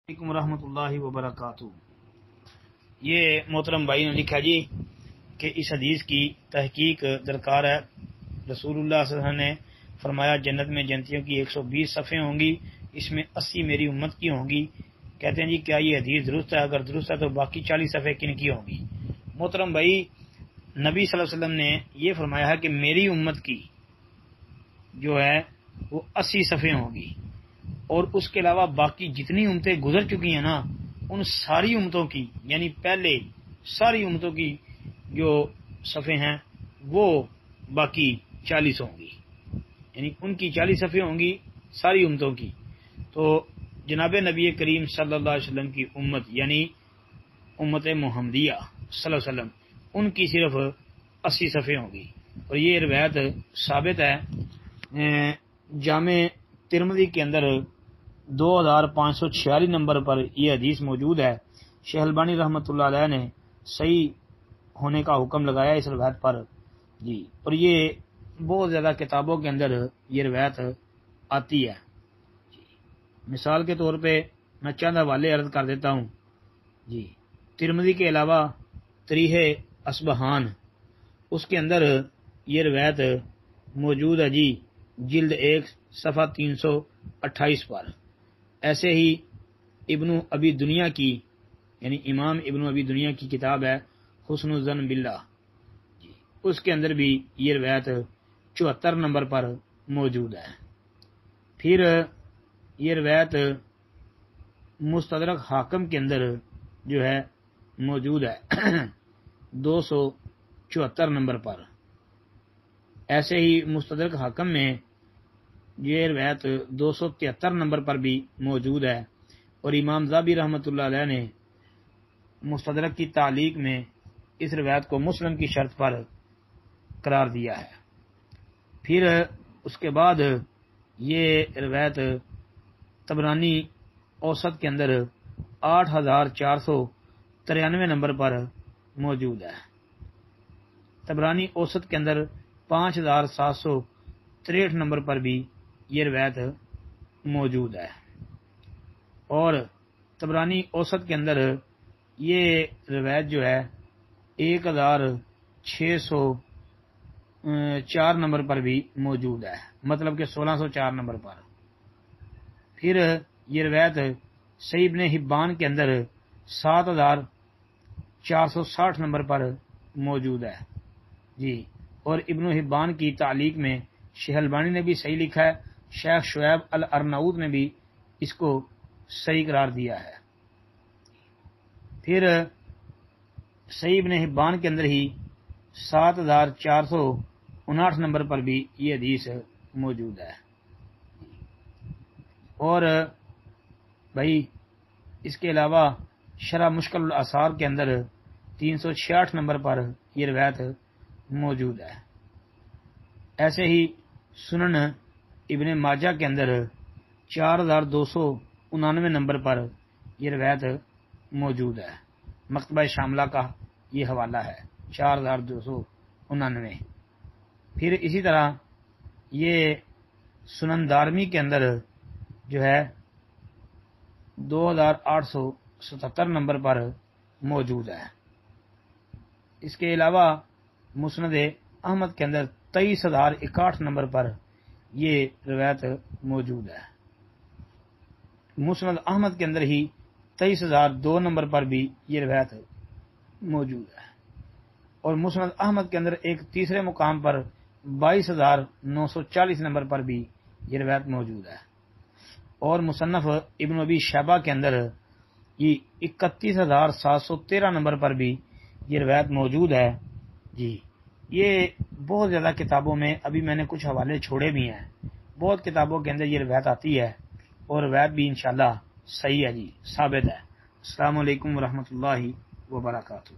علیکم ورحمۃ اللہ وبرکاتہ۔ یہ محترم بھائی نے لکھا جی کہ اس حدیث کی تحقیق درکار ہے۔ رسول اللہ صلی اللہ علیہ وسلم نے فرمایا جنت میں جنتیوں کی 120 صفیں ہوں گی، اس میں 80 میری امت کی ہوں گی۔ کہتے ہیں جی کیا یہ حدیث درست ہے؟ اگر درست ہے تو باقی 40 صفیں کن کی ہوں گی؟ محترم بھائی، نبی صلی اللہ علیہ وسلم نے یہ فرمایا ہے کہ میری امت کی جو ہے وہ 80 صفیں ہوں گی، اور اس کے علاوہ باقی جتنی امتیں گزر چکی ہیں نا، ان ساری امتوں کی، یعنی پہلے ساری امتوں کی جو صفیں ہیں وہ باقی 40 ہوں گی، یعنی ان کی 40 صفیں ہوں گی ساری امتوں کی۔ تو جناب نبی کریم صلی اللہ علیہ وسلم کی امت یعنی امت محمدیہ صلی اللہ علیہ وسلم، ان کی صرف 80 صفیں ہوں گی۔ اور یہ روایت ثابت ہے، جامع ترمذی کے اندر 2546 نمبر پر یہ حدیث موجود ہے۔ شیخ البانی رحمۃ اللہ علیہ نے صحیح ہونے کا حکم لگایا اس روایت پر جی، اور یہ بہت زیادہ کتابوں کے اندر یہ روایت آتی ہے جی۔ مثال کے طور پہ میں چند حوالے عرض کر دیتا ہوں جی۔ ترمذی کے علاوہ تریح اصبہان، اس کے اندر یہ روایت موجود ہے جی، جلد 1 صفحہ 328 پر۔ ایسے ہی ابن ابی دنیا کی، یعنی امام ابن ابی دنیا کی کتاب ہے حسن الظن باللہ جی، اس کے اندر بھی یہ روایت 74 نمبر پر موجود ہے۔ پھر یہ روایت مستدرک حاکم کے اندر جو ہے موجود ہے 274 نمبر پر۔ ایسے ہی مستدرک حاکم میں یہ روایت 273 نمبر پر بھی موجود ہے، اور امام ذابی رحمۃ اللہ علیہ نے مستدرک کی تعلیق میں اس روایت کو مسلم کی شرط پر قرار دیا ہے۔ پھر اس کے بعد یہ روایت طبرانی اوسط کے اندر 8493 نمبر پر موجود ہے۔ طبرانی اوسط کے اندر 5763 نمبر پر بھی یہ روایت موجود ہے، اور طبرانی اوسط کے اندر یہ روایت جو ہے 1604 نمبر پر بھی موجود ہے، مطلب کہ 1604 نمبر پر۔ پھر یہ روایت صحیح ابن حبان کے اندر 7460 نمبر پر موجود ہے جی، اور ابن حبان کی تعلیق میں شیخ البانی نے بھی صحیح لکھا ہے، شیخ شعیب الارناؤط نے بھی اس کو صحیح قرار دیا ہے۔ پھر صحیح ابن حبان کے اندر ہی 7459 نمبر پر بھی یہ حدیث موجود ہے۔ اور بھائی اس کے علاوہ شرح مشکل الاثار کے اندر 366 نمبر پر یہ روایت موجود ہے۔ ایسے ہی سنن ابن ماجہ کے اندر 4299 نمبر پر یہ روایت موجود ہے۔ مکتبہ شاملہ کا یہ حوالہ ہے 4299۔ پھر اسی طرح یہ سنن دارمی کے اندر جو ہے 2877 نمبر پر موجود ہے۔ اس کے علاوہ مسند احمد کے اندر 23061 نمبر پر یہ روایت موجود ہے۔ مسند احمد کے اندر ہی 23002 نمبر پر بھی یہ روایت موجود ہے، اور مسند احمد کے اندر ایک تیسرے مقام پر 22940 نمبر پر بھی یہ روایت موجود ہے، اور مصنف ابن ابی شیبہ کے اندر یہ 31713 نمبر پر بھی یہ روایت موجود ہے جی۔ یہ بہت زیادہ کتابوں میں، ابھی میں نے کچھ حوالے چھوڑے بھی ہیں، بہت کتابوں کے اندر یہ روایت آتی ہے، اور روایت بھی انشاءاللہ صحیح ہے جی، ثابت ہے۔ السلام علیکم ورحمۃ اللہ وبرکاتہ۔